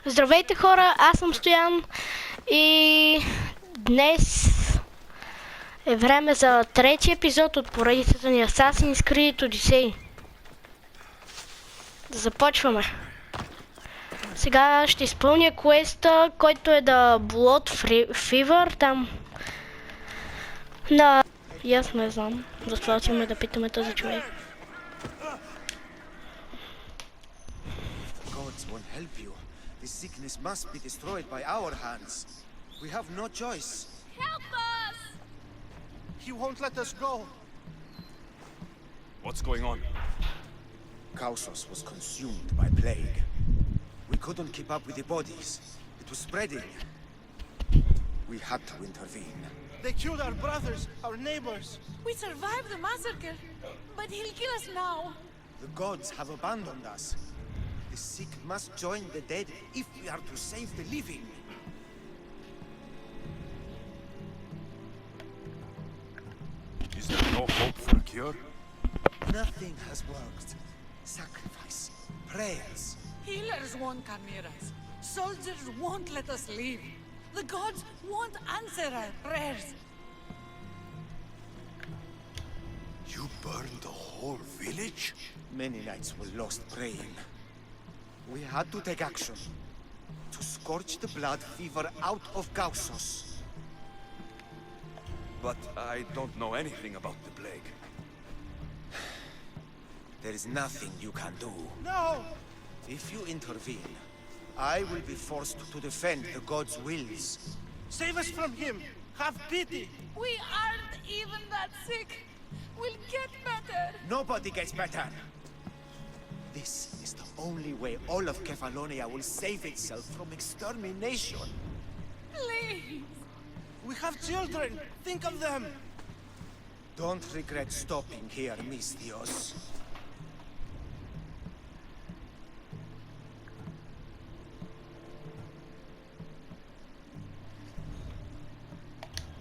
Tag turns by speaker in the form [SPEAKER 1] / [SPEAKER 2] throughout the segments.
[SPEAKER 1] Здравейте хора, аз съм Стоян и днес е време за трети епизод от поредицата ни Assassin's Creed Odyssey. Започваме. Сега ще изпълня квеста, който е да Blood Fever, там на... И аз не знам, затова отиваме да питаме този човек.
[SPEAKER 2] This sickness must be destroyed by our hands. We have no choice.
[SPEAKER 3] Help us!
[SPEAKER 4] He won't let us go.
[SPEAKER 5] What's going on?
[SPEAKER 2] Kausos was consumed by plague. We couldn't keep up with the bodies. It was spreading. We had to intervene.
[SPEAKER 4] They killed our brothers, our neighbors.
[SPEAKER 3] We survived the massacre, but he'll kill us now.
[SPEAKER 2] The gods have abandoned us. The sick must join the dead if we are to save the living.
[SPEAKER 5] Is there no hope for a cure?
[SPEAKER 2] Nothing has worked. Sacrifice, prayers.
[SPEAKER 3] Healers won't come near us. Soldiers won't let us leave. The gods won't answer our prayers.
[SPEAKER 5] You burned the whole village?
[SPEAKER 2] Many nights were lost praying. We had to take action. To scorch the blood fever out of Kausos.
[SPEAKER 5] But I don't know anything about the plague.
[SPEAKER 2] There is nothing you can do.
[SPEAKER 4] No!
[SPEAKER 2] If you intervene, I will be forced to defend the gods' wills.
[SPEAKER 4] Save us from him! Have pity!
[SPEAKER 3] We aren't even that sick. We'll get better.
[SPEAKER 2] Nobody gets better. This is the only way all of Kefalonia will save itself from extermination.
[SPEAKER 3] Please.
[SPEAKER 4] We have children! Think of them!
[SPEAKER 2] Don't regret stopping here, Mistios.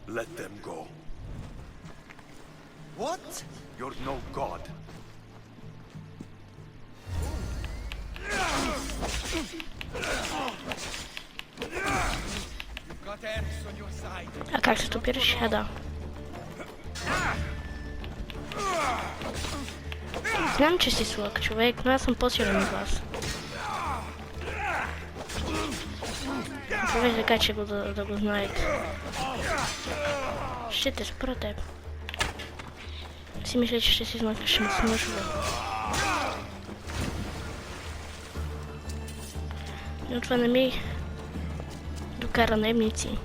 [SPEAKER 5] Let them go.
[SPEAKER 2] What?
[SPEAKER 5] You're no god.
[SPEAKER 2] You've got Eris on your side.
[SPEAKER 1] А как се топираш? Да. Знам, че си слаб човек, но аз съм по-силен от вас. Повече така, че да го знаете. Ще те спра теб. Си мисля, че ще си знакаш, ще ме смъжва. Но това не ми докара наемници.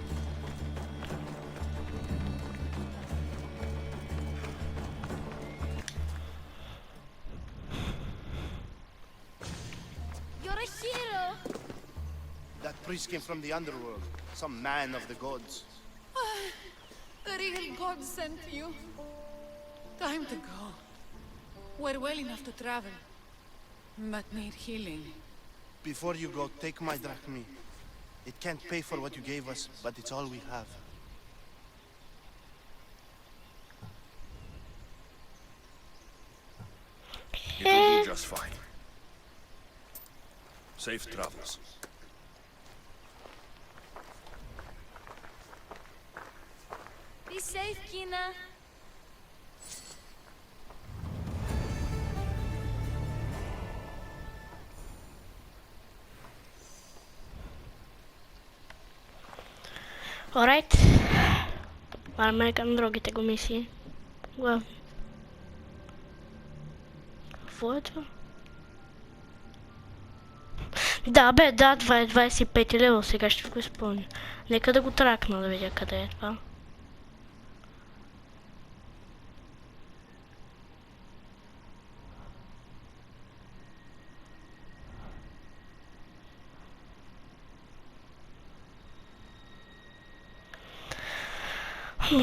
[SPEAKER 3] You're a hero.
[SPEAKER 4] That priest came from the underworld. Some man of the gods.
[SPEAKER 3] The real God sent you. Time to go. We're well enough to travel, but need healing.
[SPEAKER 4] Before you go, take my drachmi. It can't pay for what you gave us, but it's all we have.
[SPEAKER 5] It'll do just fine. Safe travels.
[SPEAKER 3] Be safe, Kina.
[SPEAKER 1] Alright. Вараме към другите го мисии. Главно. Какво е това? Да бе, да, това е 25 лева, сега ще го изпълня. Нека да го тракна да видя къде е това.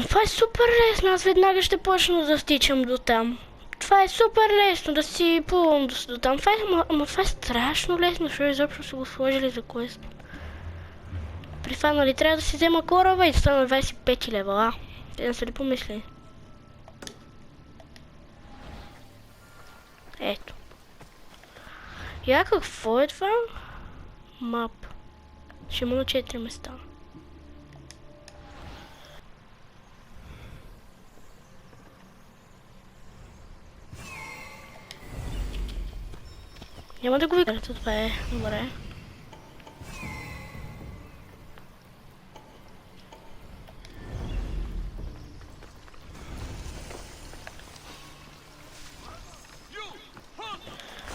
[SPEAKER 1] Това е супер лесно, аз веднага ще почна да стичам до там. Това е супер лесно да си плувам до там. Това е страшно лесно, защото изобщо са го сложили за квест. При това, нали, трябва да си взема кораба и да стана 25 левела. Те не са ли помисли? Ето. Я какво е това? Мап. Ще йому 4 міста. Я можу викрити тут твоє номери.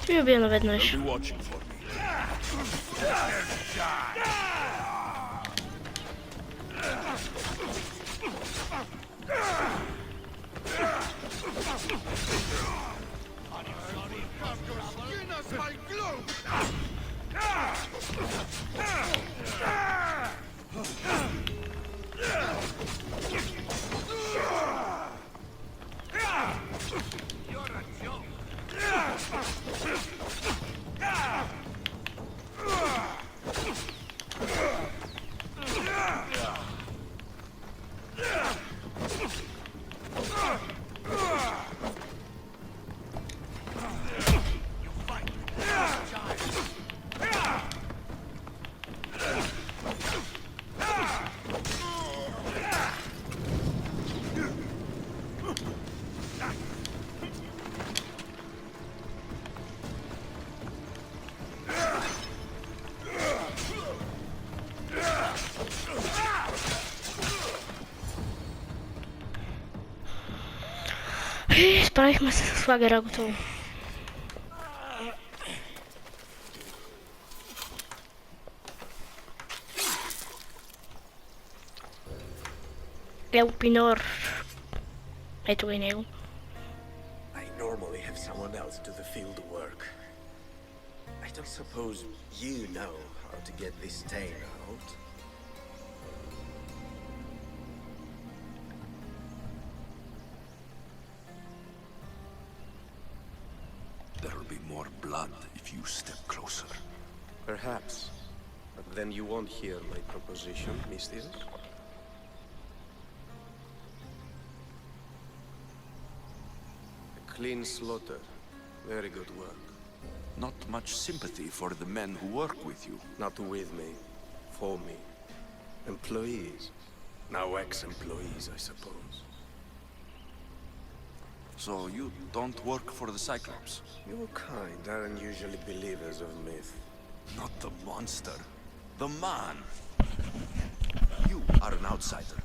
[SPEAKER 1] Люблю на видно.
[SPEAKER 5] Be watching for me.
[SPEAKER 1] Справихме се с лагера готово. Елпинор. Ето го и него.
[SPEAKER 5] I normally have someone else do the field work. I don't suppose you know how to get this stain out. There'll be more blood if you step closer.
[SPEAKER 6] Perhaps. But then you won't hear my proposition, Mistius. A clean slaughter. Very good work.
[SPEAKER 5] Not much sympathy for the men who work with you.
[SPEAKER 6] Not with me. For me. Employees. Now ex-employees, I suppose.
[SPEAKER 5] So you don't work for the Cyclops?
[SPEAKER 6] Your kind aren't usually believers of myth.
[SPEAKER 5] Not the monster. The man. You are an outsider.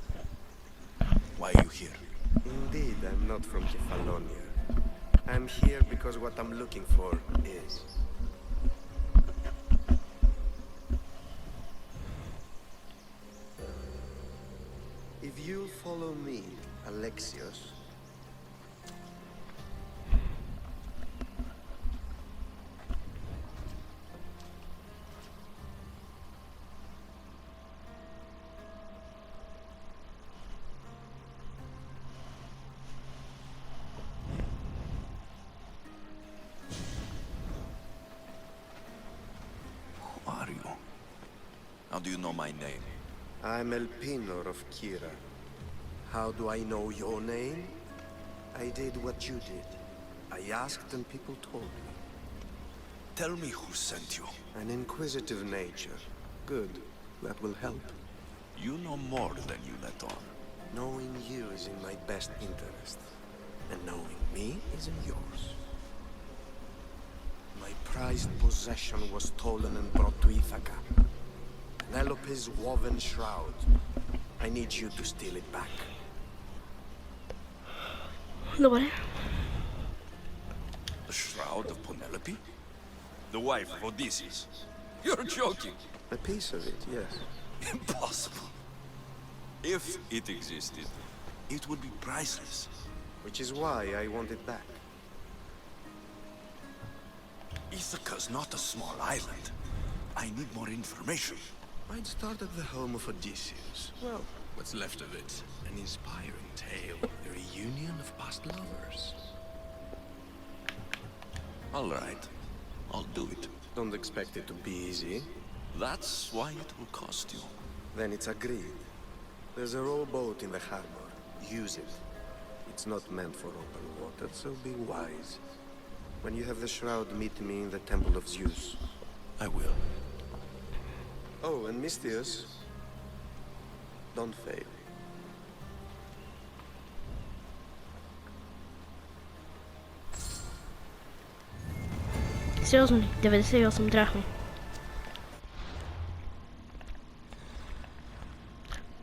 [SPEAKER 5] Why are you here?
[SPEAKER 6] Indeed, I'm not from Kefalonia. I'm here because what I'm looking for is. If you'll follow me, Alexios,
[SPEAKER 5] Who are you? How do you know my name?
[SPEAKER 6] I'm Elpinor of Kira. How do I know your name? I did what you did. I asked and people told me.
[SPEAKER 5] Tell me who sent you.
[SPEAKER 6] An inquisitive nature. Good. That will help.
[SPEAKER 5] You know more than you let on.
[SPEAKER 6] Knowing you is in my best interest. And knowing me is in yours. My prized possession was stolen and brought to Ithaca. Penelope's woven shroud. I need you to steal it back.
[SPEAKER 1] Добре.
[SPEAKER 5] The shroud of Penelope? The wife of Odysseus? You're joking.
[SPEAKER 6] A piece of it, yes.
[SPEAKER 5] Impossible. If it existed, it would be priceless.
[SPEAKER 6] Which is why I want it back.
[SPEAKER 5] Ithaca's not a small island. I need more information.
[SPEAKER 6] I'd start at the home of Odysseus. Well, what's left of it? An inspiring tale. A reunion of past lovers.
[SPEAKER 5] All right. I'll do it.
[SPEAKER 6] Don't expect it to be easy.
[SPEAKER 5] That's why it will cost you.
[SPEAKER 6] Then it's agreed. There's a rowboat in the harbor. Use it. It's not meant for open water, so be wise. When you have the shroud, meet me in the Temple of Zeus.
[SPEAKER 5] I will.
[SPEAKER 6] Oh, and Mistius, don't fail.
[SPEAKER 1] Серьезно ли? 98 драхм.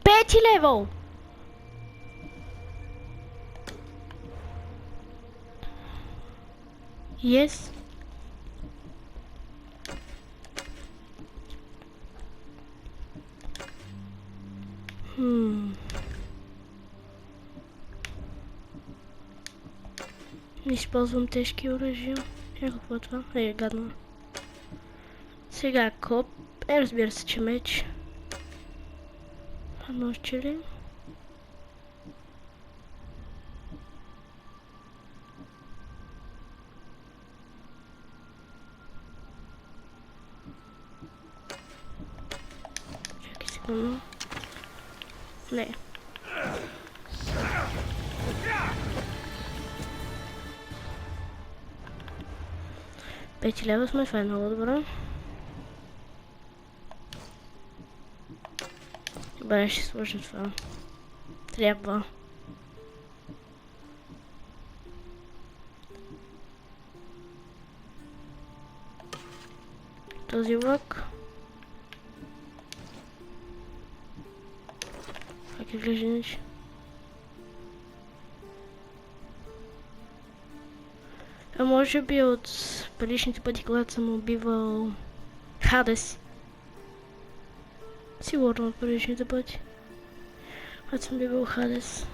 [SPEAKER 1] 5 левел! Yes. Не използвам тежки оръжия. Какво е това? Гадно. Сега коп. Разбира се, че меч. Нощи ли? Чакай секунду. Не. Пети лева сме, това е много добре. Добре, ще сложим това. Трябва. Този лък. Как изглежда иначе? А може би от предишните пъти, когато съм убивал Хадес. Сигурно от предишните пъти. Когато съм убивал Хадес.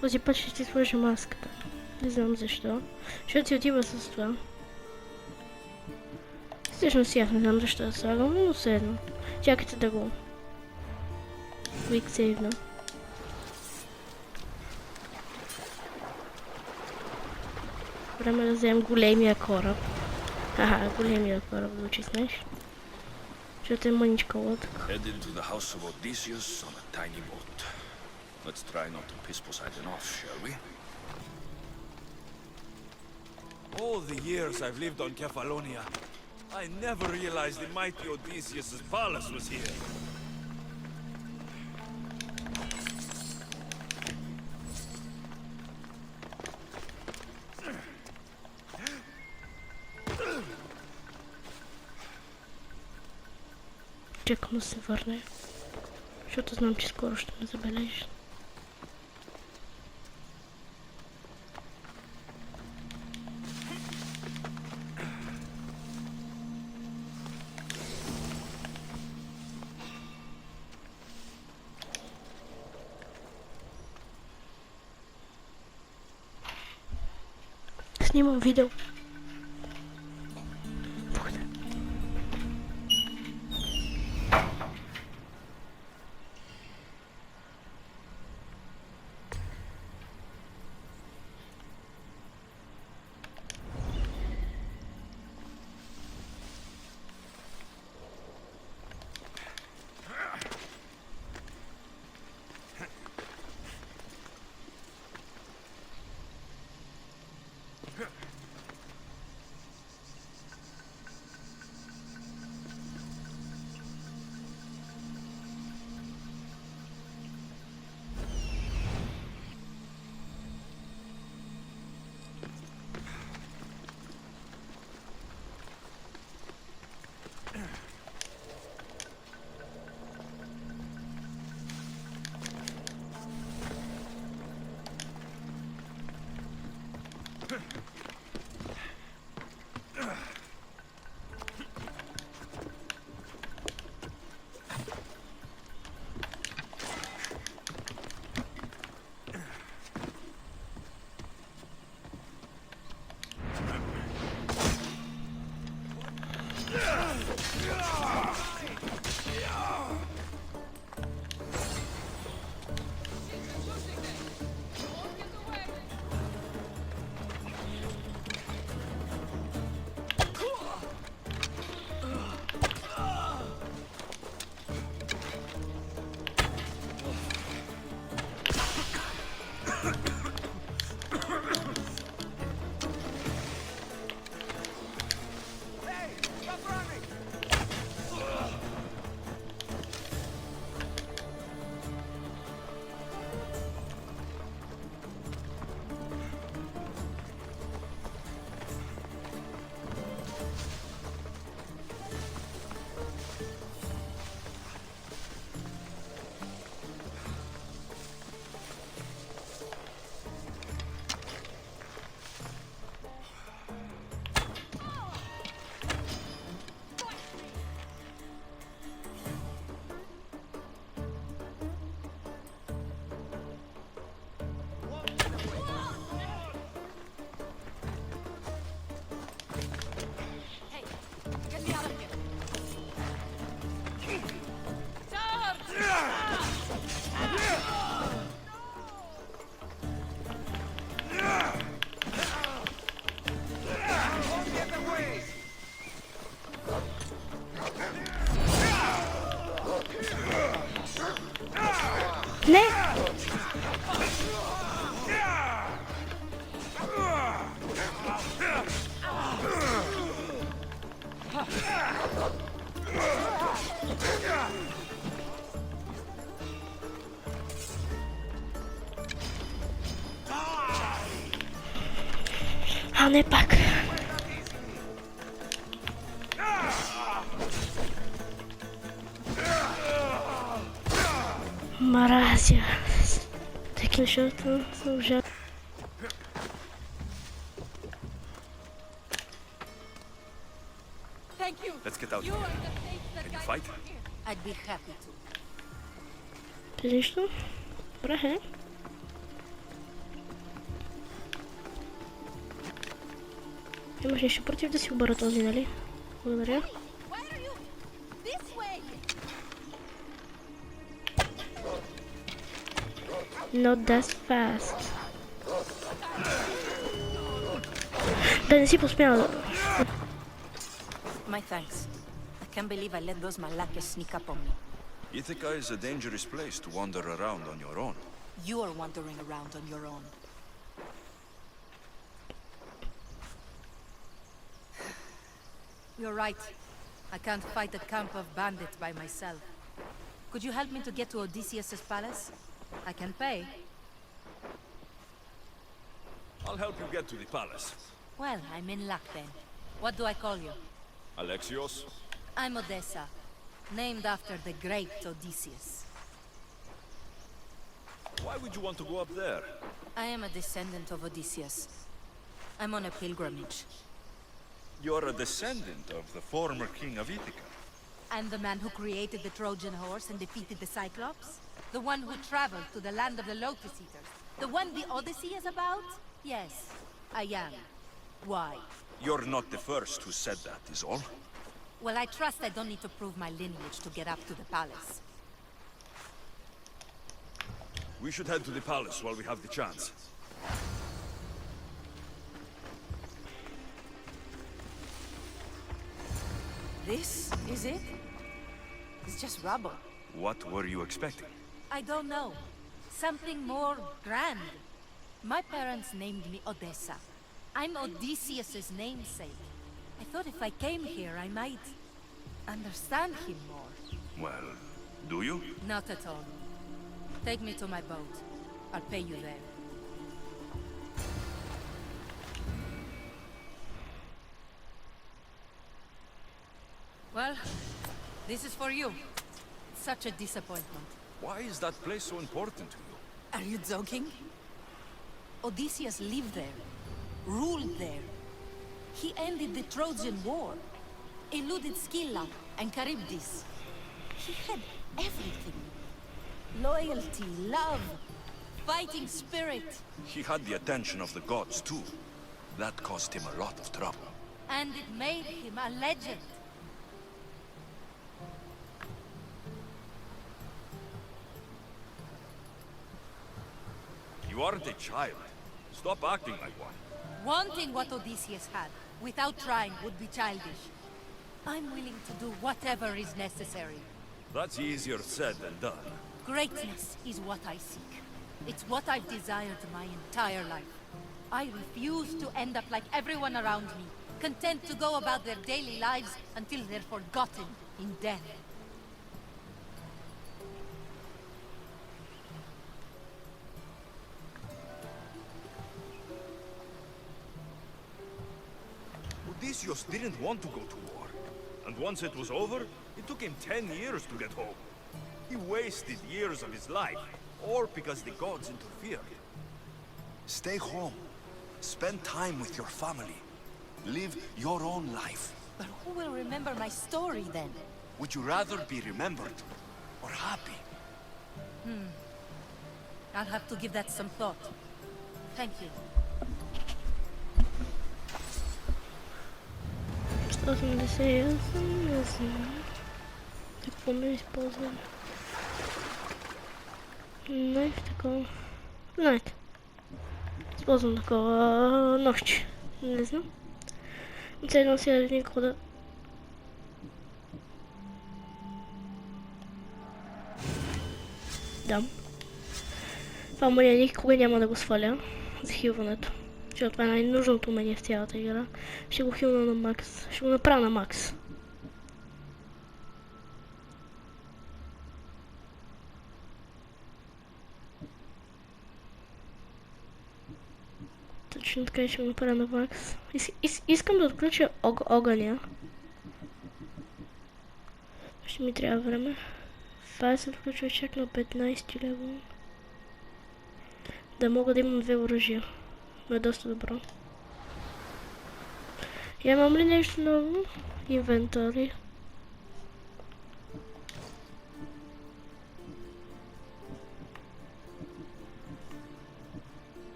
[SPEAKER 1] Този път ще си сложа маската. Не знам защо. Защото си отива с това. Всъщност аз не знам защо да слагам, но все едно. Чакайте да го Quick сейвна. Време да вземем големия кораб. Ага, големия кораб звучи смеш. Защото е мъничка лодка.
[SPEAKER 7] Head into the house of Odysseus on a tiny boat. Let's try not to piss Poseidon off, shall we?
[SPEAKER 8] All the years I've lived on Kefalonia, I never realized the mighty Odysseus' palace was here.
[SPEAKER 1] Чакам да се върне. Защото знам, че скоро ще ме забележи. Снимам видео. No i pak. Marazja. Takim środkiem są że...
[SPEAKER 3] Thank you.
[SPEAKER 7] Let's get out.
[SPEAKER 3] You are the face that
[SPEAKER 7] Can you
[SPEAKER 3] guides
[SPEAKER 7] fight?
[SPEAKER 3] me here. I'd be happy to.
[SPEAKER 1] Widzisz to? Trochę. Я можно еще против до сих пор этого взяли. Благодаря.
[SPEAKER 3] Why are you this way?
[SPEAKER 1] Not that fast. Да не сипу смело.
[SPEAKER 9] My thanks. I can't believe I let those Malakas sneak up on me.
[SPEAKER 7] Ithaca is a dangerous place to wander around on your own.
[SPEAKER 9] You are wandering around on your own.
[SPEAKER 10] You're right. I can't fight a camp of bandits by myself. Could you help me to get to Odysseus's palace? I can pay.
[SPEAKER 8] I'll help you get to the palace.
[SPEAKER 10] Well, I'm in luck then. What do I call you?
[SPEAKER 8] Alexios?
[SPEAKER 10] I'm Odessa, named after the great Odysseus.
[SPEAKER 8] Why would you want to go up there?
[SPEAKER 10] I am a descendant of Odysseus. I'm on a pilgrimage.
[SPEAKER 7] You're a descendant of the former king of Ithaca.
[SPEAKER 10] I'm the man who created the Trojan horse and defeated the Cyclops? The one who traveled to the land of the Lotus Eaters? The one the Odyssey is about? Yes, I am. Why?
[SPEAKER 7] You're not the first who said that, is all.
[SPEAKER 10] Well, I trust I don't need to prove my lineage to get up to the palace.
[SPEAKER 8] We should head to the palace while we have the chance.
[SPEAKER 10] This is it? It's just rubble.
[SPEAKER 7] What were you expecting?
[SPEAKER 10] I don't know. Something more grand. My parents named me Odessa. I'm Odysseus's namesake. I thought if I came here, I might understand him more.
[SPEAKER 7] Well, do you?
[SPEAKER 10] Not at all. Take me to my boat. I'll pay you there. Well, this is for you. Such a disappointment.
[SPEAKER 8] Why is that place so important to you?
[SPEAKER 10] Are you joking? Odysseus lived there, ruled there. He ended the Trojan War, eluded Scylla and Charybdis. He had everything. Loyalty, love, fighting spirit.
[SPEAKER 7] He had the attention of the gods, too. That caused him a lot of trouble.
[SPEAKER 10] And it made him a legend.
[SPEAKER 8] You aren't a child. Stop acting like one.
[SPEAKER 10] Wanting what Odysseus had, without trying, would be childish. I'm willing to do whatever is necessary.
[SPEAKER 8] That's easier said than done.
[SPEAKER 10] Greatness is what I seek. It's what I've desired my entire life. I refuse to end up like everyone around me, content to go about their daily lives until they're forgotten in death.
[SPEAKER 8] Odysseus didn't want to go to war. And once it was over, it took him 10 years to get home. He wasted years of his life, all because the gods interfered.
[SPEAKER 7] Stay home. Spend time with your family. Live your own life.
[SPEAKER 10] But who will remember my story then?
[SPEAKER 7] Would you rather be remembered or happy?
[SPEAKER 10] I'll have to give that some thought. Thank you.
[SPEAKER 1] Что там Odysseus? Не знаю. Так помню, использовал. Знаешь, такого... Знаете. Использовал такого... Ночь. Не знаю. Целом себе никуда. Да. По-моему, я никуда не могу свалить. Захиванет. Че, това е нужното мені в цялата игра. Ще го хилна на макс. Ще го направя на макс. Точно така ще ми направя на Вакс. Искам да отключа огъня. Ще ми трябва време. Това се отключва чак на 15 левел. Да мога да имам две оръжия. Но е доста добро. Имам ли нещо ново? Инвентари.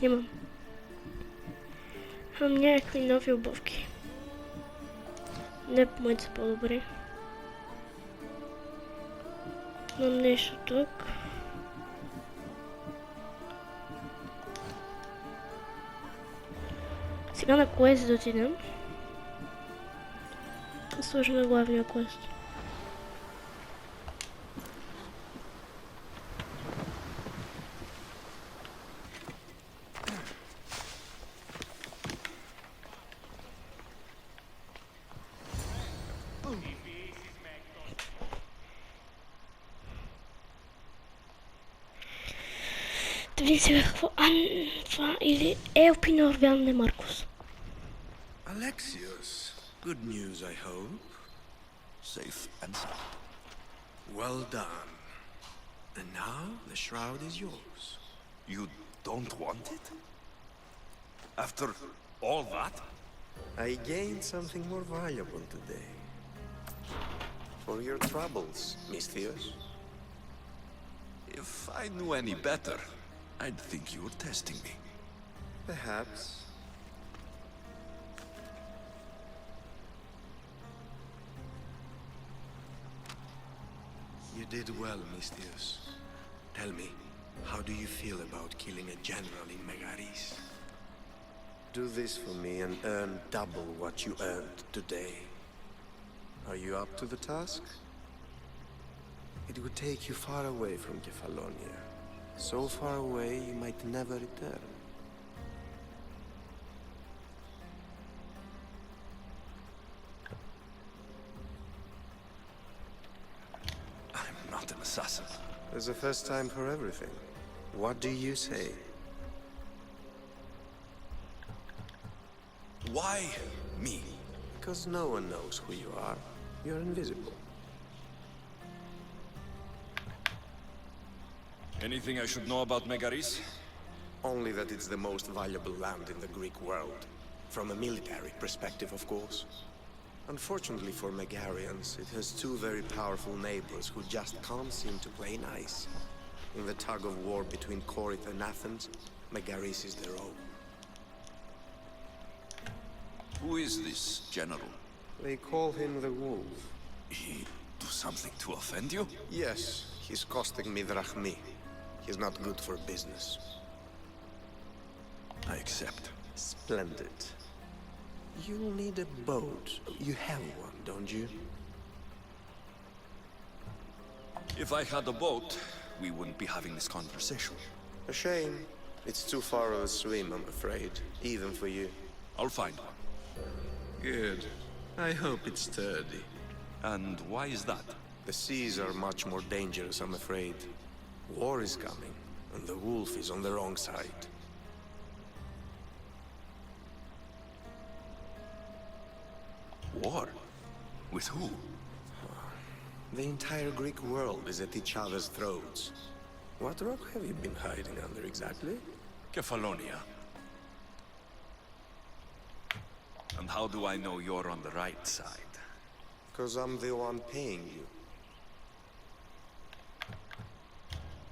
[SPEAKER 1] Имам. Имам някакви нови обувки. Не, моите са по-добри. Имам нещо тук. Сега на квест да отидем. Да сложим на главния квест. Да видим сега какво... това или Елпинор Вянне Маркус.
[SPEAKER 6] Alexios, good news, I hope.
[SPEAKER 7] Safe and sound.
[SPEAKER 6] Well done. And now the shroud is yours.
[SPEAKER 7] You don't want it? After all that?
[SPEAKER 6] I gained something more valuable today. For your troubles, Misthios.
[SPEAKER 7] If I knew any better, I'd think you were testing me.
[SPEAKER 6] Perhaps. You did well, Misthios. Tell me, how do you feel about killing a general in Megaris? Do this for me and earn double what you earned today. Are you up to the task? It would take you far away from Kefalonia. So far away you might never return.
[SPEAKER 7] I'm not an assassin.
[SPEAKER 6] There's a first time for everything. What do you say?
[SPEAKER 7] Why me?
[SPEAKER 6] Because no one knows who you are. You're invisible.
[SPEAKER 7] Anything I should know about Megaris?
[SPEAKER 6] Only that it's the most valuable land in the Greek world. From a military perspective, of course. Unfortunately for Megarians, it has two very powerful neighbors who just can't seem to play nice. In the tug of war between Corinth and Athens, Megaris is their own.
[SPEAKER 7] Who is this general?
[SPEAKER 6] They call him the Wolf.
[SPEAKER 7] He do something to offend you?
[SPEAKER 6] Yes, he's costing me drachmi. He's not good for business.
[SPEAKER 7] I accept.
[SPEAKER 6] Splendid. You'll need a boat. You have one, don't you?
[SPEAKER 7] If I had a boat, we wouldn't be having this conversation.
[SPEAKER 6] A shame. It's too far of a swim, I'm afraid. Even for you.
[SPEAKER 7] I'll find one.
[SPEAKER 6] Good. I hope it's sturdy.
[SPEAKER 7] And why is that?
[SPEAKER 6] The seas are much more dangerous, I'm afraid. War is coming, and the wolf is on the wrong side.
[SPEAKER 7] War? With who?
[SPEAKER 6] The entire Greek world is at each other's throats. What rock have you been hiding under exactly?
[SPEAKER 7] Kefalonia. And how do I know you're on the right side?
[SPEAKER 6] Because I'm the one paying you.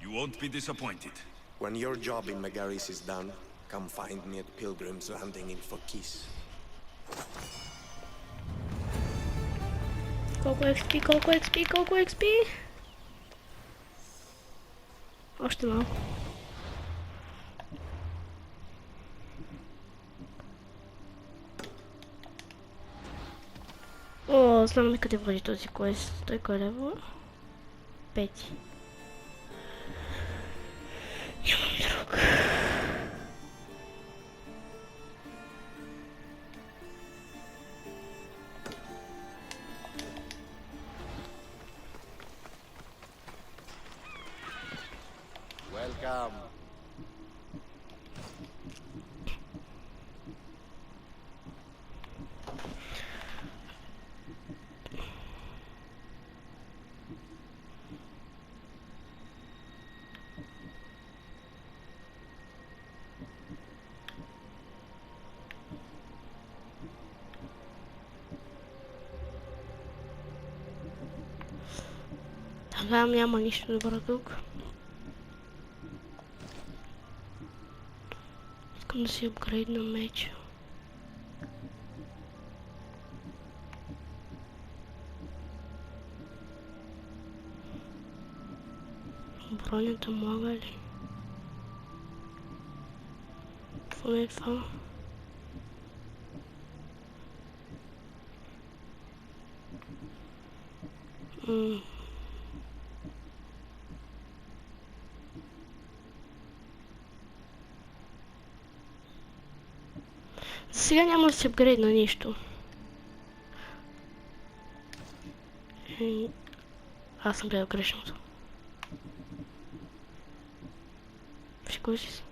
[SPEAKER 8] You won't be disappointed.
[SPEAKER 6] When your job in Megaris is done, come find me at Pilgrim's Landing in Phokis.
[SPEAKER 1] Колко XP, колко XP, колко XP? Още малко. О, знам ли къде води този квест. Той кой лево? Пети. Нямам друг.
[SPEAKER 2] Welcome.
[SPEAKER 1] Няма нищо добро тук. Искам да си апгрейдна меча. Бронята мога ли? Какво не е това? Сега няма да се апгрейдна нищо. Аз съм гледал грешното. Шикуй си се.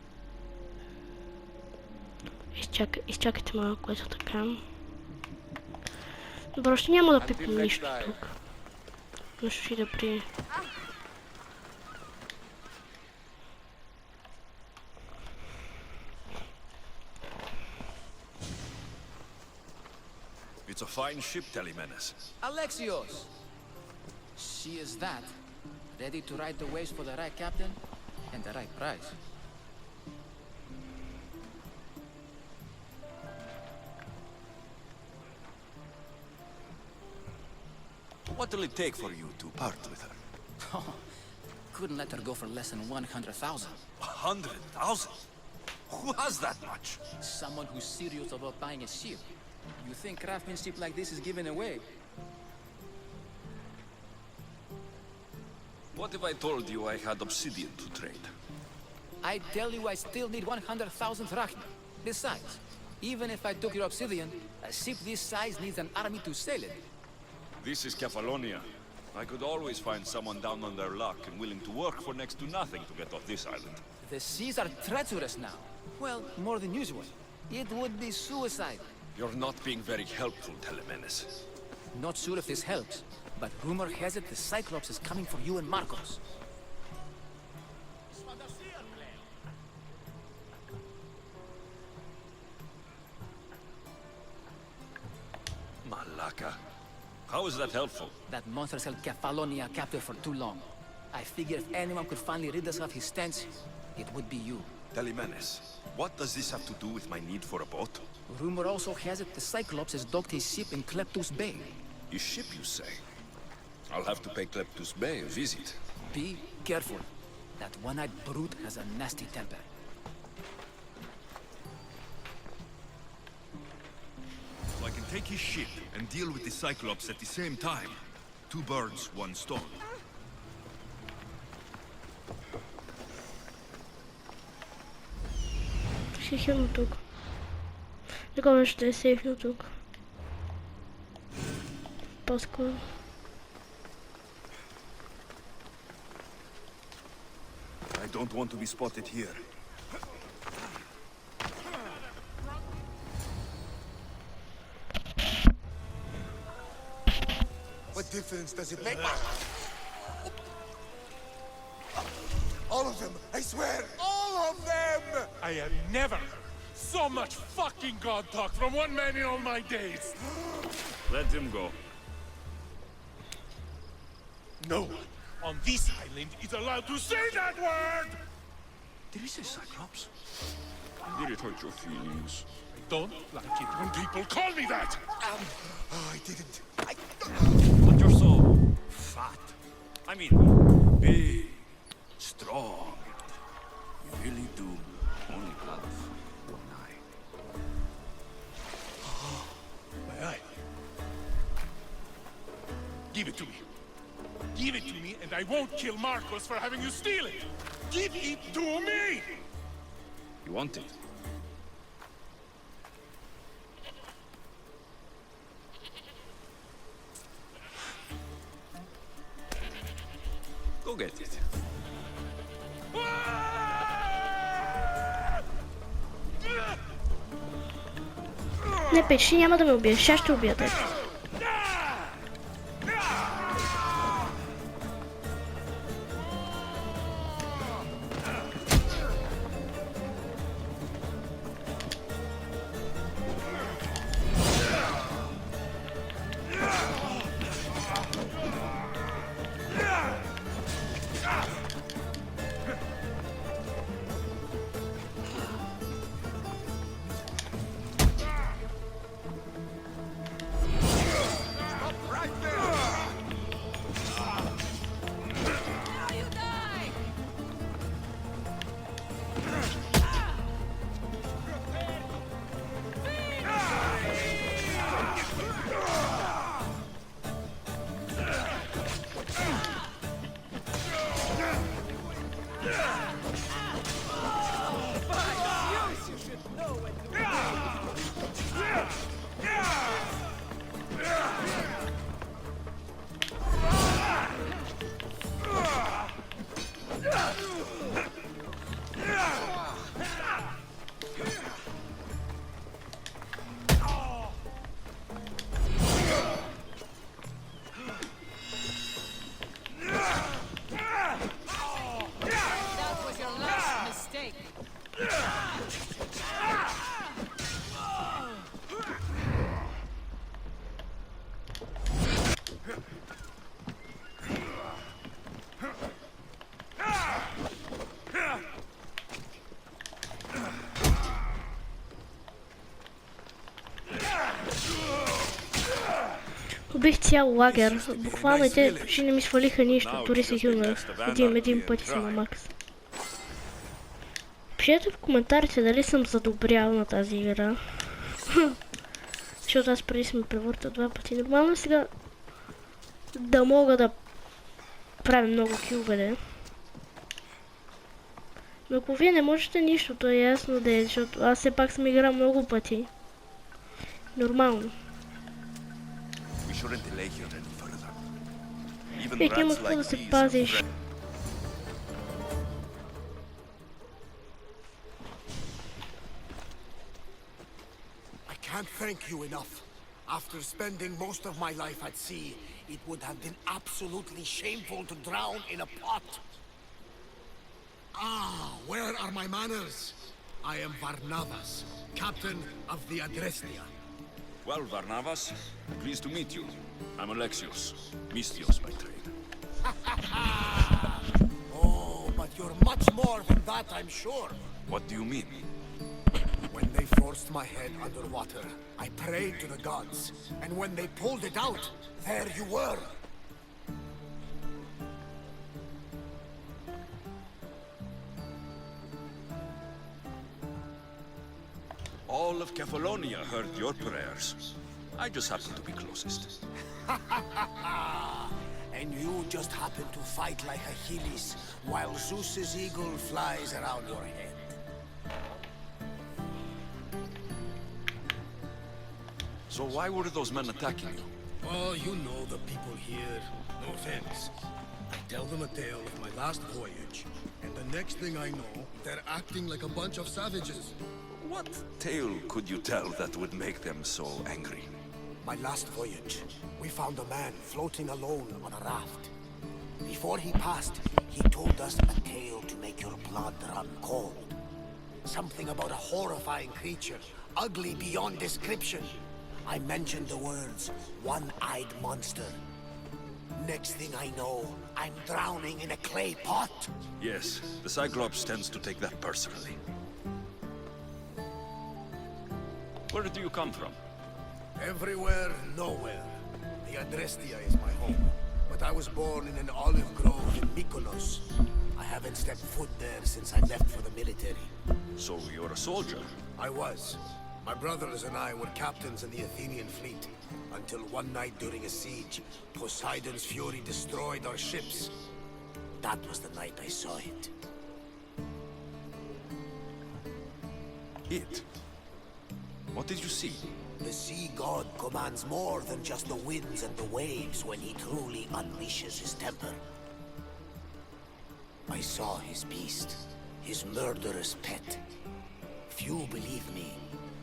[SPEAKER 1] Изчакайте малко, ето така. Добре, ще няма да пипам нищо тук. Но ще да при...
[SPEAKER 8] It's a fine ship, Telemenes.
[SPEAKER 11] Alexios! She is that. Ready to ride the waves for the right captain and the right price.
[SPEAKER 7] What will it take for you to part with her?
[SPEAKER 11] Couldn't let her go for less than 100,000.
[SPEAKER 7] 100,000? Who has that much?
[SPEAKER 11] Someone who's serious about buying a ship. You think craftsmanship like this is given away?
[SPEAKER 7] What if I told you I had obsidian to trade?
[SPEAKER 11] I tell you I still need 100,000 drachma. Besides, even if I took your obsidian, a ship this size needs an army to sail it.
[SPEAKER 8] This is Kefalonia. I could always find someone down on their luck and willing to work for next to nothing to get off this island.
[SPEAKER 11] The seas are treacherous now. Well, more than usual. It would be suicide.
[SPEAKER 7] You're not being very helpful, Telemenes.
[SPEAKER 11] Not sure if this helps, but rumor has it the Cyclops is coming for you and Marcos.
[SPEAKER 7] Malaka.
[SPEAKER 8] How is that helpful?
[SPEAKER 11] That monster's held Kefalonia captive for too long. I figure if anyone could finally rid us of his stench, it would be you.
[SPEAKER 8] Telemenes, what does this have to do with my need for a boat?
[SPEAKER 11] Rumor also has it the Cyclops has docked his ship in Kleptus Bay.
[SPEAKER 7] His ship, you say? I'll have to pay Kleptus Bay a visit.
[SPEAKER 11] Be careful. That one-eyed brute has a nasty temper.
[SPEAKER 8] So I can take his ship and deal with the Cyclops at the same time. Two birds, one stone.
[SPEAKER 1] Сейфно тук. Такова ще е сейфно тук. По-скоро.
[SPEAKER 8] I don't want to be spotted here.
[SPEAKER 2] What difference does it make? All of them, I swear, all of them!
[SPEAKER 12] I have never heard so much fucking god talk from one man in all my days.
[SPEAKER 8] Let him go.
[SPEAKER 12] No one on this island is allowed to say that word!
[SPEAKER 7] Did he say Cyclops?
[SPEAKER 8] Did it hurt your feelings?
[SPEAKER 12] I don't like it when people call me that!
[SPEAKER 2] Oh, I didn't.
[SPEAKER 8] But you're so fat. I mean, big, strong. You really do only have one eye.
[SPEAKER 12] My eye. Give it to me. Give it to me and I won't kill Marcos for having you steal it! Give it to me!
[SPEAKER 8] You want it? Go get it.
[SPEAKER 1] Не печи, няма да ме убиеш, сега ще убия теб. цял лагер. Буквално и те почти не ми свалиха нищо. Дори се хилнах един път и съм на макс. Пишете в коментарите дали съм задобрял на тази игра. Защото аз преди съм превъртал 2 пъти. Нормално сега да мога да правя много килове. Но ако вие не можете нищо, то е ясно да е, защото аз все пак съм играл много пъти. Нормално. Вие няма какво да се пазиш.
[SPEAKER 13] Can't thank you enough. After spending most of my life at sea, it would have been absolutely shameful to drown in a pot. Ah, where are my manners? I am Varnavas, captain of the Adrestia.
[SPEAKER 12] Well, Varnavas, pleased to meet you. I'm Alexios, Mystios by trade.
[SPEAKER 13] Oh, but you're much more than that, I'm sure.
[SPEAKER 12] What do you mean?
[SPEAKER 13] When they forced my head underwater, I prayed to the gods. And when they pulled it out, there you were.
[SPEAKER 12] All of Kefalonia heard your prayers. I just happen to be closest.
[SPEAKER 13] And you just happen to fight like Achilles, while Zeus's eagle flies around your head.
[SPEAKER 12] So why were those men attacking you?
[SPEAKER 13] Oh, you know the people here. No offense. I tell them a tale of my last voyage, and the next thing I know, they're acting like a bunch of savages.
[SPEAKER 12] What tale could you tell that would make them so angry?
[SPEAKER 13] My last voyage, we found a man floating alone on a raft. Before he passed, he told us a tale to make your blood run cold. Something about a horrifying creature, ugly beyond description. I mentioned the words, one-eyed monster. Next thing I know, I'm drowning in a clay pot.
[SPEAKER 12] Yes, the Cyclops tends to take that personally. Where do you come from?
[SPEAKER 13] Everywhere, nowhere. The Adrestia is my home, but I was born in an olive grove in Mykonos. I haven't stepped foot there since I left for the military.
[SPEAKER 12] So you're a soldier?
[SPEAKER 13] I was. My brothers and I were captains in the Athenian fleet, until one night during a siege, Poseidon's fury destroyed our ships. That was the night I saw it.
[SPEAKER 12] It? What did you see?
[SPEAKER 13] The sea god commands more than just the winds and the waves when he truly unleashes his temper. I saw his beast, his murderous pet. Few believe me,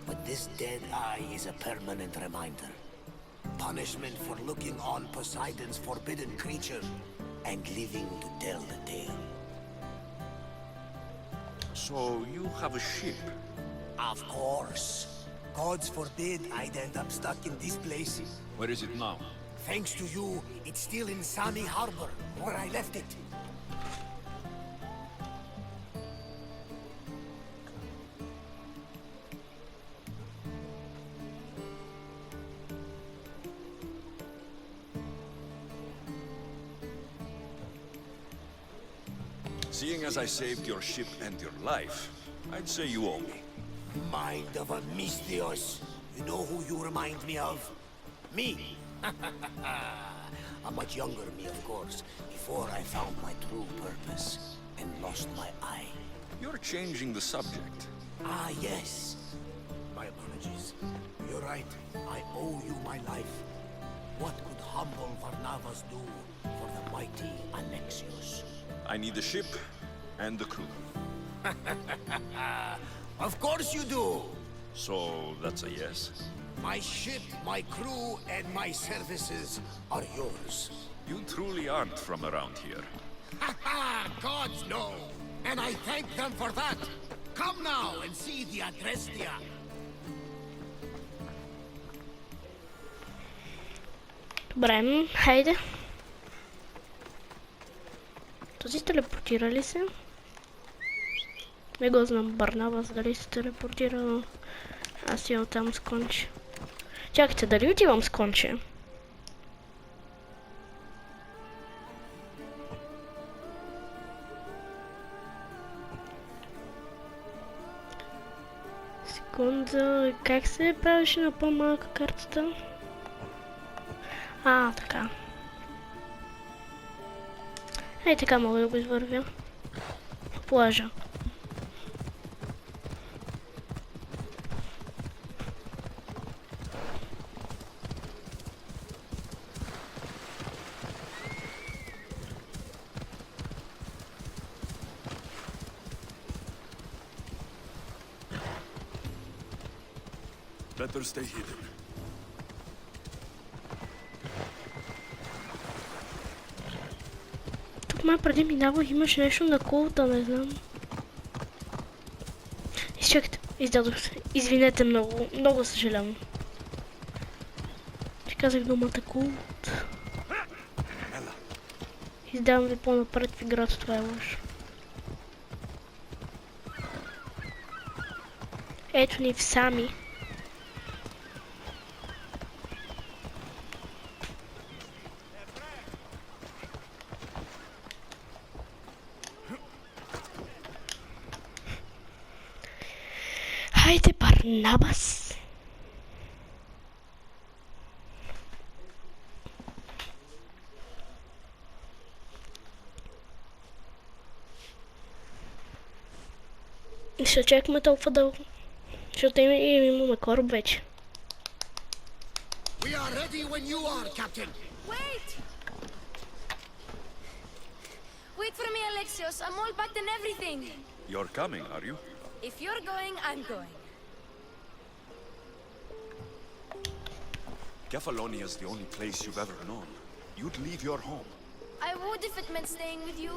[SPEAKER 13] but this dead eye is a permanent reminder. Punishment for looking on Poseidon's forbidden creature and living to tell the tale.
[SPEAKER 12] So you have a ship?
[SPEAKER 13] Of course. Gods forbid I'd end up stuck in this place.
[SPEAKER 12] Where is it now?
[SPEAKER 13] Thanks to you, it's still in Sami Harbor, where I left it.
[SPEAKER 12] Seeing as I saved your ship and your life, I'd say you owe me.
[SPEAKER 13] Mind of a Mystios. You know who you remind me of? Me. A much younger me, of course, before I found my true purpose and lost my eye.
[SPEAKER 12] You're changing the subject.
[SPEAKER 13] Ah, yes. My apologies. You're right. I owe you my life. What could humble Varnavas do for the mighty Alexios?
[SPEAKER 12] I need a ship and the crew.
[SPEAKER 13] Of course you do!
[SPEAKER 12] So that's a yes?
[SPEAKER 13] My ship, my crew, and my services are yours.
[SPEAKER 12] You truly aren't from around here.
[SPEAKER 13] Ha ha! Gods know! And I thank them for that! Come now and see the Adrestia!
[SPEAKER 1] Добре, хайде. Този телепортира ли се? Не го знам Барнабас дали се телепортира, но аз имам там с конче. Чакайте, дали отивам с конче? Секунда, как се правеше на по-малка картата? А, така. Ей, така мога да го извървя. Плажа.
[SPEAKER 7] Better stay hidden.
[SPEAKER 1] Тук май преди минавах, имаше нещо на култа, не знам. Изчакайте, издадох се. Извинете много, много съжалявам. Ще казах думата култ. Издавам ви по-напред в играта, това е лошо. Ето ни в сами. Хайде, Барнабас! И ще чакаме толкова дълго, защото имаме кораб вече.
[SPEAKER 13] We are ready when you are, Captain.
[SPEAKER 14] Wait! Wait for me, Alexios. I'm all packed and everything.
[SPEAKER 7] You're coming, are you?
[SPEAKER 14] If you're going, I'm going.
[SPEAKER 7] Kefalonia is the only place you've ever known. You'd leave your home.
[SPEAKER 14] I would if it meant staying with you.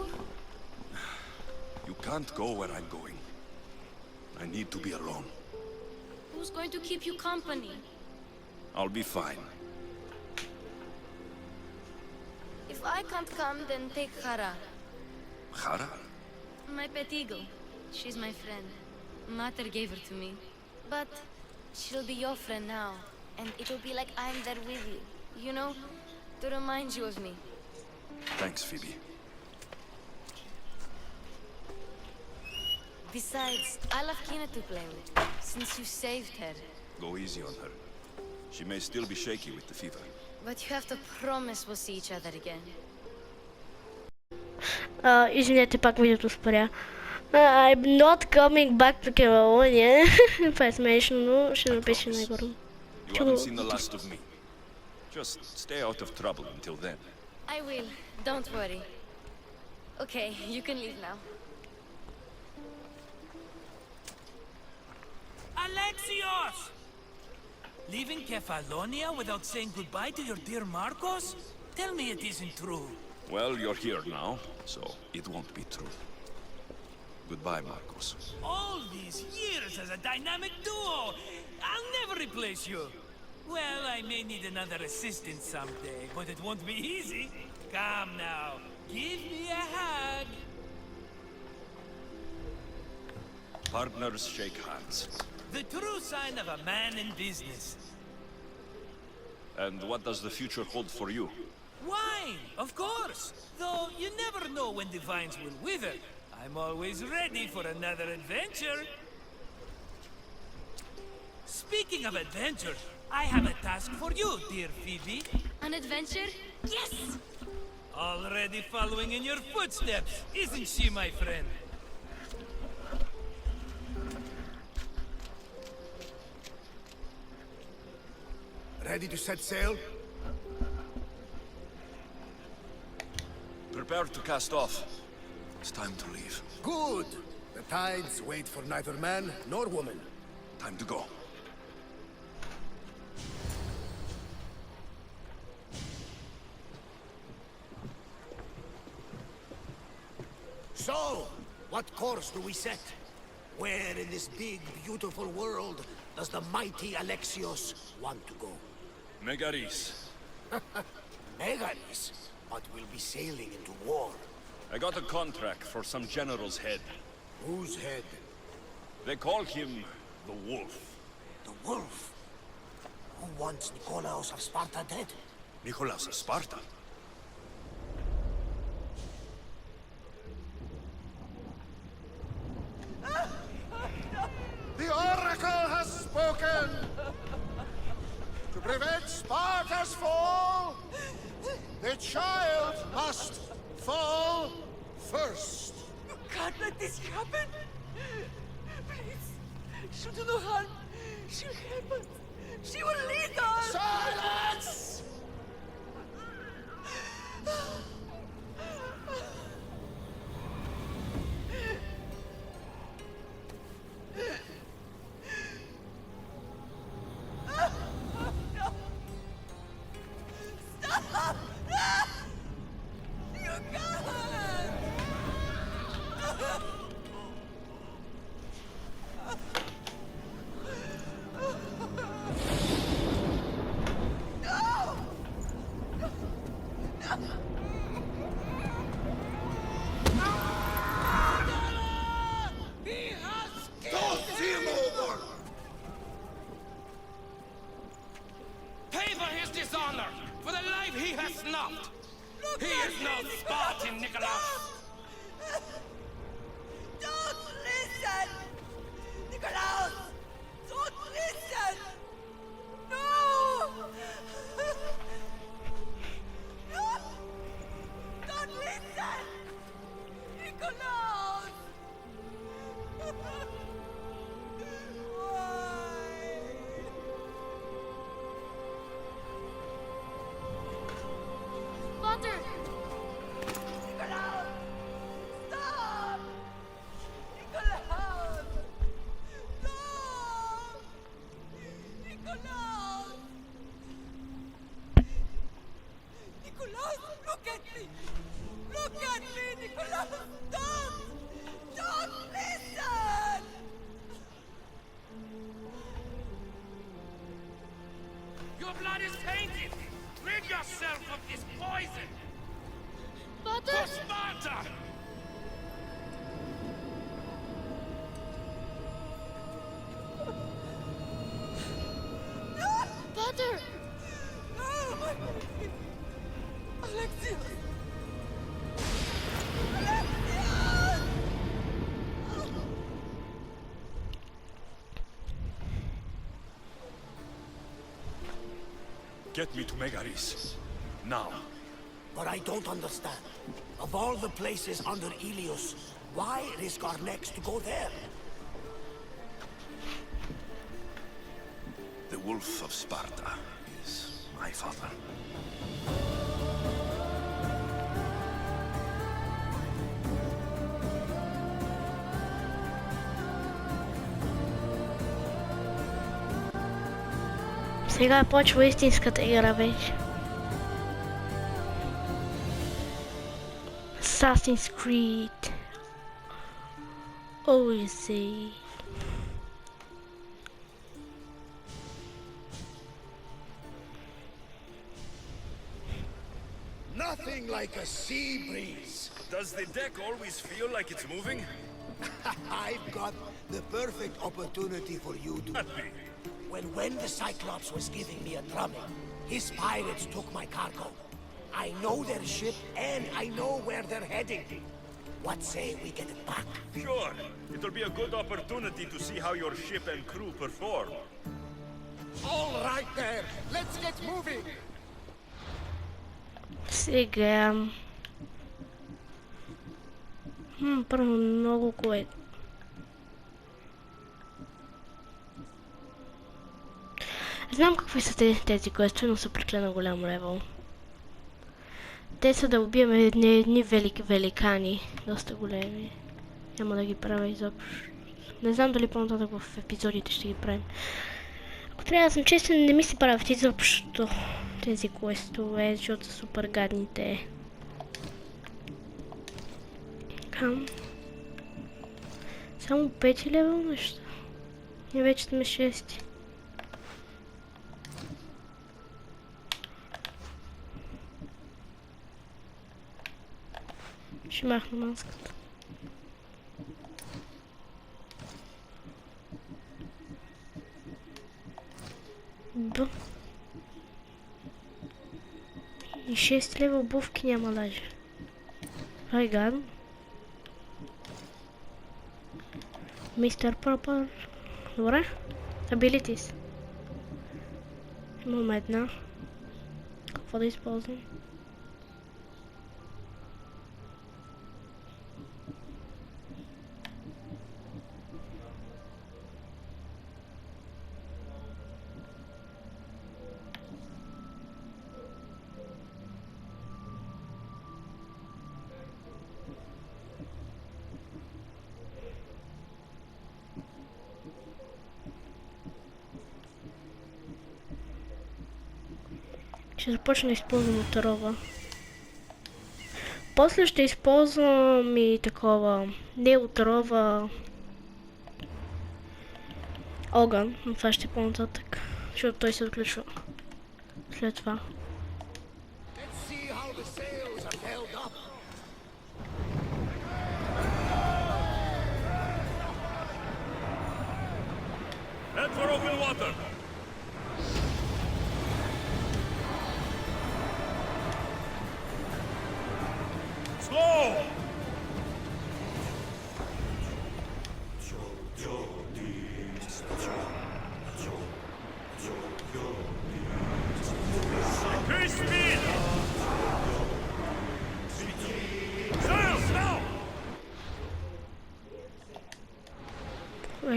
[SPEAKER 7] You can't go where I'm going. I need to be alone.
[SPEAKER 14] Who's going to keep you company?
[SPEAKER 7] I'll be fine.
[SPEAKER 14] If I can't come, then take Hara.
[SPEAKER 7] Hara?
[SPEAKER 14] My pet eagle. She's my friend. Mater gave her to me. But she'll be your friend now. And it'll be like I'm there with you. You know? To remind you of me.
[SPEAKER 7] Thanks, Phoebe.
[SPEAKER 14] Besides, I love Kina to play with. Since you saved her.
[SPEAKER 7] Go easy on her. She may still be shaky with the fever.
[SPEAKER 14] But you have to promise we'll see each other again.
[SPEAKER 1] Извинете, пак видеото спря. I'm not coming back to Кефалония. Това е смешно, но ще напиша най-горе.
[SPEAKER 7] You haven't seen the last of me. Just stay out of trouble until then.
[SPEAKER 14] I will. Don't worry. Okay, you can leave now.
[SPEAKER 11] Alexios! Leaving Kefalonia without saying goodbye to your dear Marcos? Tell me it isn't true.
[SPEAKER 7] Well, you're here now, so it won't be true. Goodbye, Marcos.
[SPEAKER 11] All these years as a dynamic duo! I'll never replace you! Well, I may need another assistant someday, but it won't be easy. Come now, give me a hug!
[SPEAKER 7] Partners shake hands.
[SPEAKER 11] The true sign of a man in business.
[SPEAKER 7] And what does the future hold for you?
[SPEAKER 11] Wine, of course! Though you never know when the vines will wither. I'm always ready for another adventure. Speaking of adventure, I have a task for you, dear Phoebe.
[SPEAKER 14] An adventure? Yes!
[SPEAKER 11] Already following in your footsteps, isn't she, my friend?
[SPEAKER 13] Ready to set sail?
[SPEAKER 7] Prepare to cast off. It's time to leave.
[SPEAKER 13] Good. The tides wait for neither man nor woman.
[SPEAKER 7] Time to go.
[SPEAKER 13] So, what course do we set? Where in this big, beautiful world does the mighty Alexios want to go?
[SPEAKER 7] Megaris.
[SPEAKER 13] Megaris? But we'll be sailing into war.
[SPEAKER 7] I got a contract for some general's head.
[SPEAKER 13] Whose head?
[SPEAKER 7] They call him the Wolf.
[SPEAKER 13] The Wolf? Who wants Nikolaos of Sparta dead?
[SPEAKER 7] Nikolaos of Sparta?
[SPEAKER 2] The Oracle has
[SPEAKER 4] A child must fall first.
[SPEAKER 3] You can't let this happen! Please! She'll do no harm! She'll help us! She will lead us!
[SPEAKER 4] Silence!
[SPEAKER 3] Stop! You can't!
[SPEAKER 11] Pay for his dishonor, for the life he has snuffed. He is no Spartan, Nicholas.
[SPEAKER 3] Don't listen! Nikolaus! Don't listen! No! No! Don't listen! Nikolaus!
[SPEAKER 14] Father!
[SPEAKER 3] Nikolaus! Stop! Nikolaus! Stop! Nikolaus! Nikolaus, look at me! Look at me, Nikolaus! Don't! Don't listen!
[SPEAKER 11] Your blood is tainted. Rid yourself of this poison.
[SPEAKER 14] Father!
[SPEAKER 11] For Sparta!
[SPEAKER 14] Father!
[SPEAKER 3] No, my baby! Alexios!
[SPEAKER 12] Get me to Megaris. Now.
[SPEAKER 13] But I don't understand. Of all the places under Ilios, why risk our necks to go there?
[SPEAKER 7] The Wolf of Sparta is my father.
[SPEAKER 1] Сега почва истинската игра вече. Assassin's Creed Odyssey.
[SPEAKER 13] Nothing like a sea breeze.
[SPEAKER 8] Does the deck always feel like it's moving?
[SPEAKER 13] I've got the perfect opportunity for you to... When the Cyclops was giving me a drumming, his pirates took my cargo. I know their ship, and I know where they're heading. What say we get it back?
[SPEAKER 8] Sure. It'll be a good opportunity to see how your ship and crew perform.
[SPEAKER 12] All right there. Let's get moving.
[SPEAKER 1] Сега... Първо много кое. Знам какви са тези квестове, но са преклено голям левел. Те са да убием едни велики великани, доста големи. Няма да ги правя изобщо. Не знам дали по-нататък в епизодите ще ги правим. Ако трябва да съм честен, не ми се правят изобщо тези квестове, защото са супер гадните. Кам. Само 5 левел неща. И вече сме 6. Ще махна маската. Б. И 6 лева обувки няма даже. Ай, гадно. Мистер Пропър. Добре. Abilities. Имам една. Какво да използвам? Ще започна да използвам отрова. После ще използвам и такова, не отрова, огън, но това ще е по-нататък, защото той се отключва след това.
[SPEAKER 8] Head for open water! Slow! Increase speed! Sails now!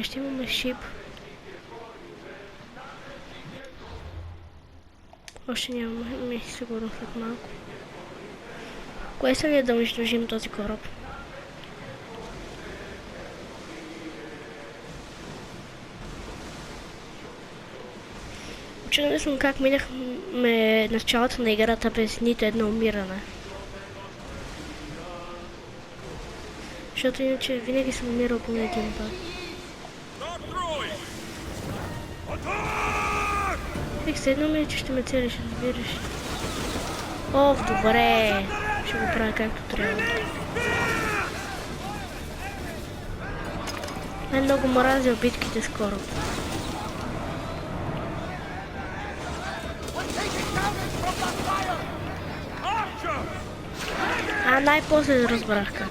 [SPEAKER 1] Ще имаме шип. Още нямаме сигурно след малко. Кое са ли да унищожим този кораб? Учуден съм как минахме началото на играта без нито едно умиране. Защото иначе винаги съм умирал поне един път. Бих седнал ми, че ще ме целиш, разбираш. Ох, добре. Ще го правя както трябва. Най-много мразя битките с кораб. А най-после разбрах как.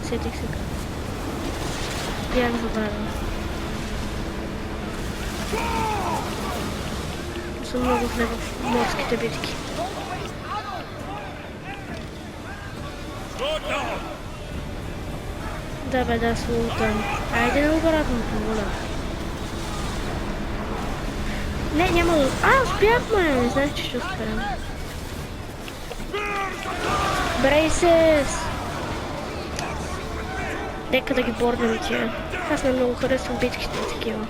[SPEAKER 1] Сетих се как. Бях забравил. Съм много зле в морските битки. Да бе, да, слутам. Айде на обратното, моля. Не, няма да... успяхме! Не знаех, че ще успеем. Брейсес! Нека да ги бордам тия. Аз не много харесвам битките такива.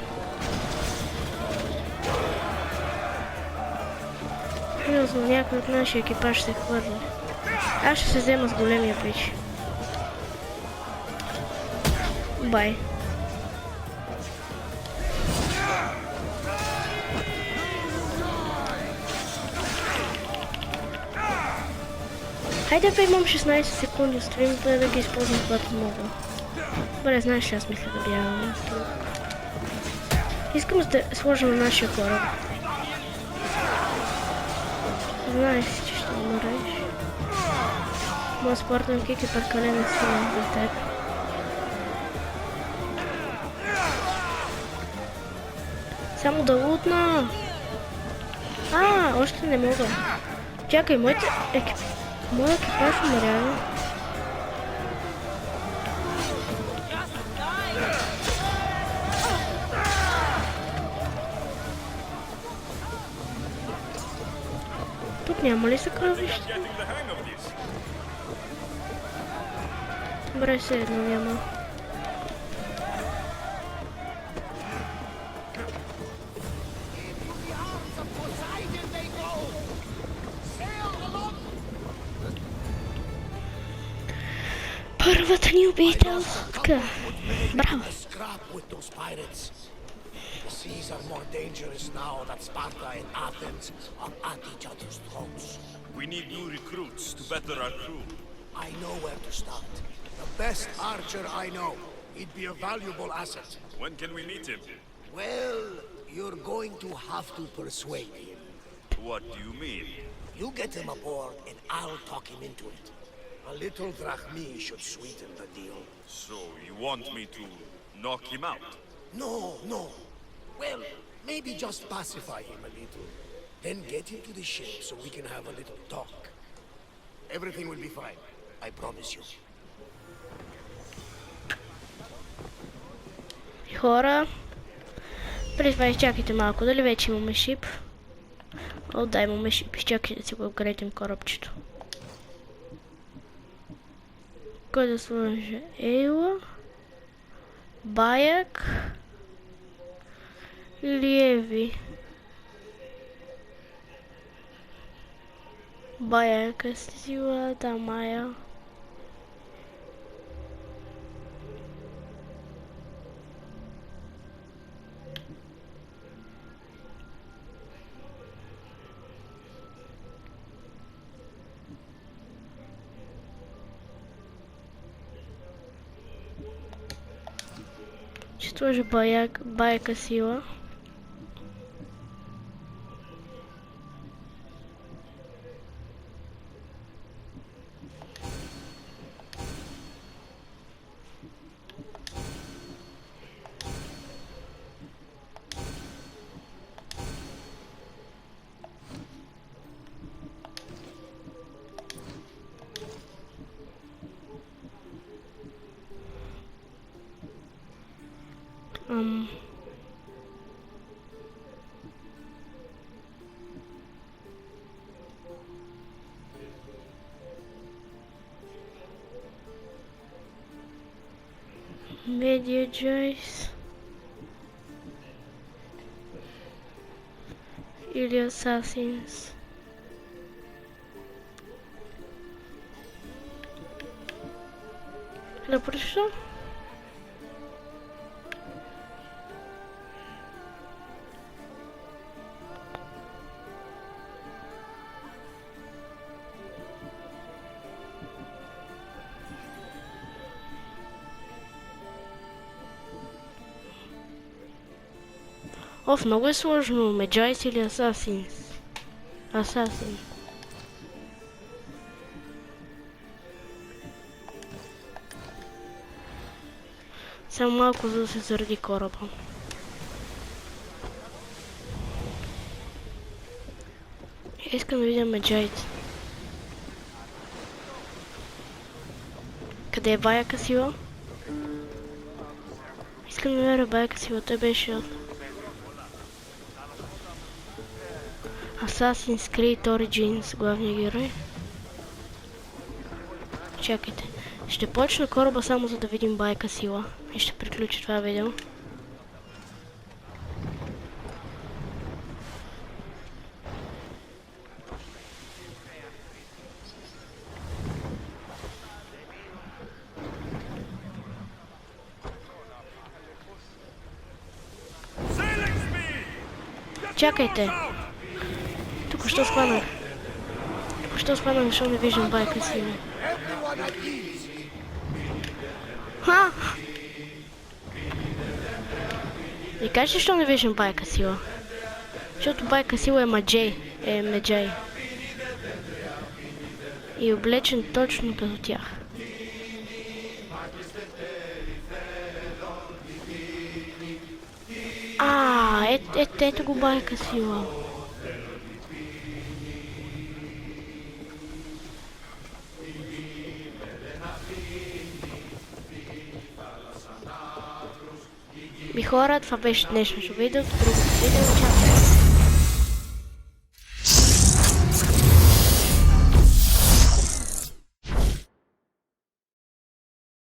[SPEAKER 1] Сериозно, някой от нашия екипаж ще хвърли. Аз ще се взема с големия пич. Бай. Хайде, имам 16 секунди стрим, да ги използвам когато мога. Добре, знаеш, аз мисля да бягам тук. Искам да сложим на нашия кораб. Знаеш, че ще умреш. Моят спортен кик е прекалено силен за теб. Само да лутна! Още не мога. Чакай, моят екипаж умря. Тук няма ли съкровище? Добре, все едно няма. Първата ни убийителка. Браво!
[SPEAKER 13] The seas are more dangerous now that Sparta and Athens are at each other's throats.
[SPEAKER 8] We need new recruits to better our crew.
[SPEAKER 13] I know where to start. The best archer I know. He'd be a valuable asset.
[SPEAKER 8] When can we meet him?
[SPEAKER 13] Well, you're going to have to persuade him.
[SPEAKER 8] What do you mean?
[SPEAKER 13] You get him aboard and I'll talk him into it. A little drachmi should sweeten the deal.
[SPEAKER 8] So, you want me to knock him out?
[SPEAKER 13] No, no. Well, maybe just pacify him a little. Then get him to the ship so we can have a little talk. Everything will be fine. I promise you.
[SPEAKER 1] Хора, преди това изчакайте малко, дали вече имаме шип? О, да, имаме шип, изчакайте да си го апгрейдим корабчето. Кой да сложи? Ейла, Баяк или Еви? Баяк е сила, да, Майя. Ще сложи Баяка сила. Media Joyce или Assassins. Да пришло? Оф, много е сложно. Меджайс или Асасинс? Асасин. Само малко, за да се заради кораба. Искам да видя Меджайс. Къде е Баяка сила? Искам да намеря Баяка сила, той беше от Assassin's Creed Origins, главния герой. Чакайте. Ще почна кораба само за да видим Баяка сила. И ще приключи това видео. Чакайте. Тук що схванах. Защо не виждам Баяка сила. Ха! И кажеш, защо не виждам Баяка сила? Защото Баяка сила е Меджай. И облечен точно като тях. Ето го Баяка сила. И хора, това беше днешното видео. Другото видео, чао!